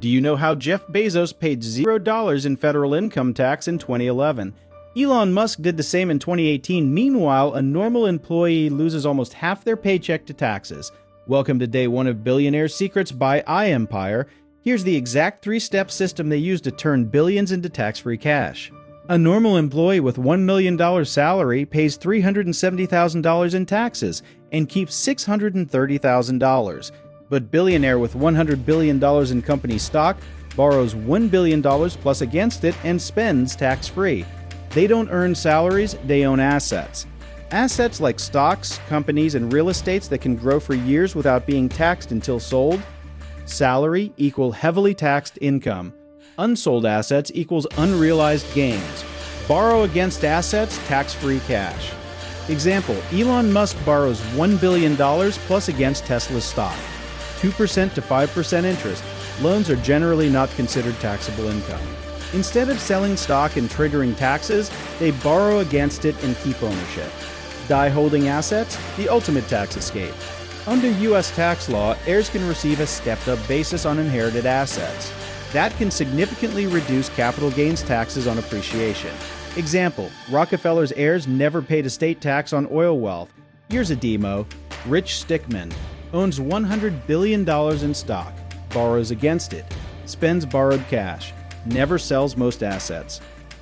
Do you know how Jeff Bezos paid $0 in federal income tax in 2011? Elon Musk did the same in 2018. Meanwhile, a normal employee loses almost half their paycheck to taxes. Welcome to day one of Billionaire Secrets by iEmpire. Here's the exact 3-step system they use to turn billions into tax-free cash. A normal employee with $1 million salary pays $370,000 in taxes and keeps $630,000. But billionaire with $100 billion in company stock borrows $1 billion plus against it and spends tax-free. They don't earn salaries, they own assets. Assets like stocks, companies, and real estates that can grow for years without being taxed until sold. Salary equal heavily taxed income. Unsold assets equals unrealized gains. Borrow against assets, tax-free cash. Example, Elon Musk borrows $1 billion plus against Tesla's stock. 2% to 5% interest. Loans are generally not considered taxable income. Instead of selling stock and triggering taxes, they borrow against it and keep ownership. Die holding assets, the ultimate tax escape. Under U.S. tax law, heirs can receive a stepped-up basis on inherited assets. That can significantly reduce capital gains taxes on appreciation. Example, Rockefeller's heirs never paid estate tax on oil wealth. Here's a demo. Rich Stickman owns $100 billion in stock, borrows against it, spends borrowed cash, never sells most assets.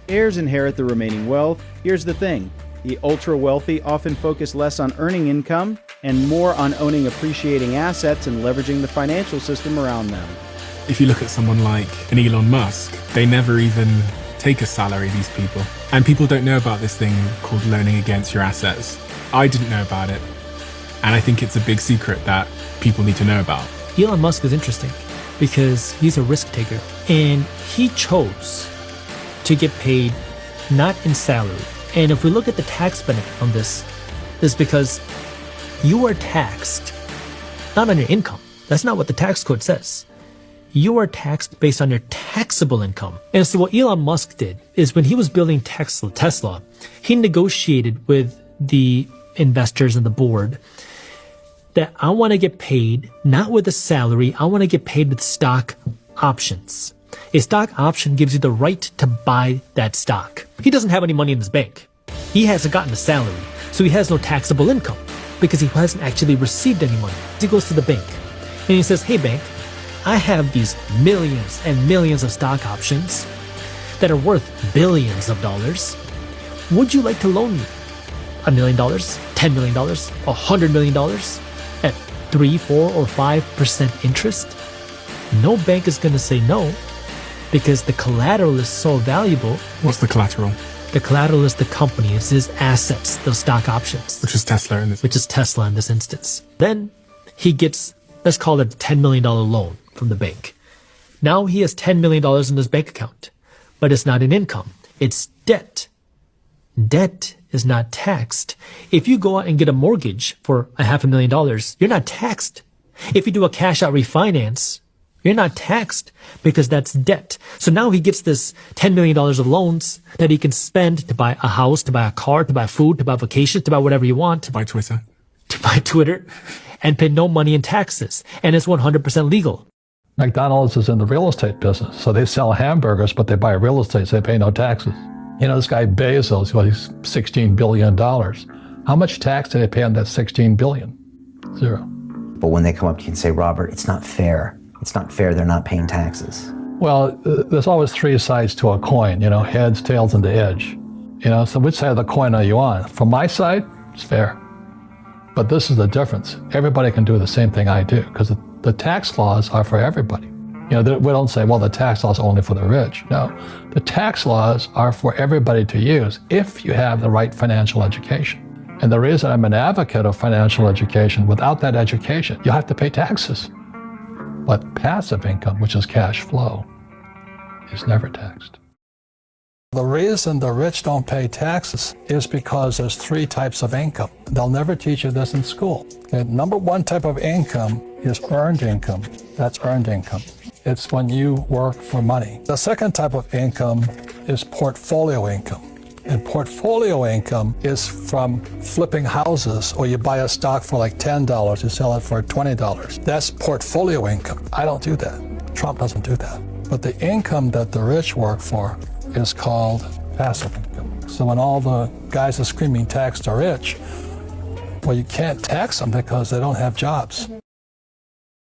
Heirs inherit the remaining wealth. Here's the thing. The ultra-wealthy often focus less on earning income and more on owning appreciating assets and leveraging the financial system around them. If you look at someone like an Elon Musk, they never even take a salary, these people. And people don't know about this thing called loaning against your assets. I didn't know about it. And I think it's a big secret that people need to know about. Elon Musk is interesting because he's a risk taker. And he chose to get paid not in salary. And if we look at the tax benefit from this, is because you are taxed not on your income. That's not what the tax code says. You are taxed based on your taxable income. And so what Elon Musk did is when he was building Tesla, he negotiated with the investors and the board that I want to get paid not with a salary, I want to get paid with stock options. A stock option gives you the right to buy that stock. He doesn't have any money in his bank. He hasn't gotten a salary, so he has no taxable income because he hasn't actually received any money. He goes to the bank and he says, hey bank, I have these millions and millions of stock options that are worth billions of dollars. Would you like to loan me $1 million, $10 million, $100 million at 3, 4, or 5% interest? No bank is going to say no because the collateral is so valuable. What's the collateral? The collateral is the company, it's his assets, those stock options. Which is Tesla in this instance. Then he gets, let's call it a $10 million loan from the bank. Now he has $10 million in his bank account, but it's not an income. It's debt. Debt is not taxed. If you go out and get a mortgage for $500,000, you're not taxed. If you do a cash out refinance, you're not taxed because that's debt. So now he gets this $10 million of loans that he can spend to buy a house, to buy a car, to buy food, to buy vacation, to buy whatever you want. To buy Twitter. To buy Twitter and pay no money in taxes. And it's 100% legal. McDonald's is in the real estate business. So they sell hamburgers, but they buy real estate, so they pay no taxes. You know, this guy Bezos, well, he's $16 billion. How much tax do they pay on that $16 billion? Zero. But when they come up to you and say, Robert, it's not fair. It's not fair they're not paying taxes. Well, there's always 3 sides to a coin, you know, heads, tails, and the edge. You know, so which side of the coin are you on? From my side, it's fair. But this is the difference. Everybody can do the same thing I do because the tax laws are for everybody. You know, we don't say, well, the tax laws are only for the rich. No, the tax laws are for everybody to use if you have the right financial education. And the reason I'm an advocate of financial education, without that education, you have to pay taxes. But passive income, which is cash flow, is never taxed. The reason the rich don't pay taxes is because there's 3 types of income. They'll never teach you this in school. And number 1 type of income is earned income. That's earned income. It's when you work for money. The second type of income is portfolio income. And portfolio income is from flipping houses, or you buy a stock for like $10, you sell it for $20. That's portfolio income. I don't do that. Trump doesn't do that. But the income that the rich work for is called passive income. So when all the guys are screaming tax the rich, well, you can't tax them because they don't have jobs.